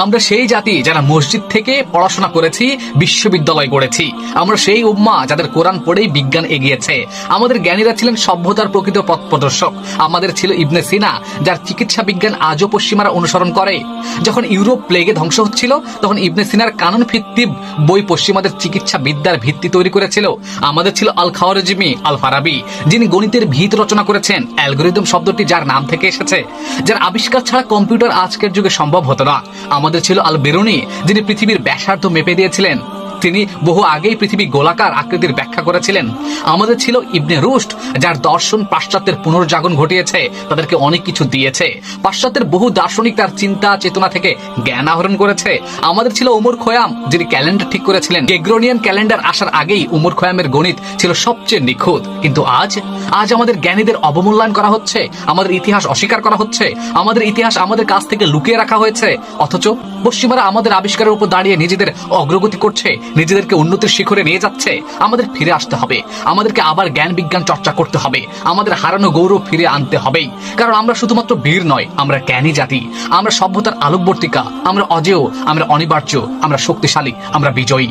আমরা সেই জাতি যারা মসজিদ থেকে পড়াশোনা করেছি, বিশ্ববিদ্যালয় গড়েছি। আমরা সেই উম্মাহ যাদের কোরআন পড়েই বিজ্ঞান এগিয়েছে। আমাদের জ্ঞানীরা ছিলেন সভ্যতার প্রকৃত পথ প্রদর্শক। আমাদের ছিল ইবনে সিনা, যার চিকিৎসা বিজ্ঞান আজও পশ্চিমারা অনুসরণ করে। যখন ইউরোপ প্লেগে ধ্বংস হচ্ছিল, তখন ইবনে সিনার কানুন ভিত্তিক বই পশ্চিমাদের চিকিৎসা বিদ্যার ভিত্তি তৈরি করেছিল। আমাদের ছিল আল খাওয়ারিজমি, আল ফারাবি, যিনি গণিতের ভিত রচনা করেছেন। অ্যালগরিদম শব্দটি যার নাম থেকে এসেছে, যার আবিষ্কার ছাড়া কম্পিউটার আজকের যুগে সম্ভব হতো না। আমাদের ছিল আল বেরুনি, যিনি পৃথিবীর ব্যাসার্ধ মেপে দিয়েছিলেন। তিনি বহু আগেই পৃথিবী গোলাকার আকৃতির ব্যাখ্যা করেছিলেন। আমাদের ছিল ইবনে রুশদ, যার দর্শন পাশ্চাত্যের পুনর্জাগরণ ঘটিয়েছে, তাদেরকে অনেক কিছু দিয়েছে। পাশ্চাত্যের বহু দার্শনিক তার চিন্তা চেতনা থেকে জ্ঞান আহরণ করেছে। আমাদের ছিল উমর খৈয়াম, যিনি ক্যালেন্ডার ঠিক করেছিলেন। গ্রেগরিয়ান ক্যালেন্ডার আসার আগেই উমর খৈয়ামের গণিত ছিল সবচেয়ে নিখুঁত। কিন্তু আজ আমাদের জ্ঞানীদের অবমূল্যায়ন করা হচ্ছে, আমাদের ইতিহাস অস্বীকার করা হচ্ছে, আমাদের ইতিহাস আমাদের কাছ থেকে লুকিয়ে রাখা হয়েছে। অথচ পশ্চিমারা আমাদের আবিষ্কারের উপর দাঁড়িয়ে নিজেদের অগ্রগতি করছে, নিজেদেরকে উন্নতির শিখরে নিয়ে যাচ্ছে। আমাদের ফিরে আসতে হবে, আমাদেরকে আবার জ্ঞান বিজ্ঞান চর্চা করতে হবে, আমাদের হারানো গৌরব ফিরে আনতে হবেই। কারণ আমরা শুধুমাত্র বীর নয়, আমরা জ্ঞানী জাতি, আমরা সভ্যতার আলোকবর্তিকা, আমরা অজেয়, আমরা অনিবার্য, আমরা শক্তিশালী, আমরা বিজয়ী।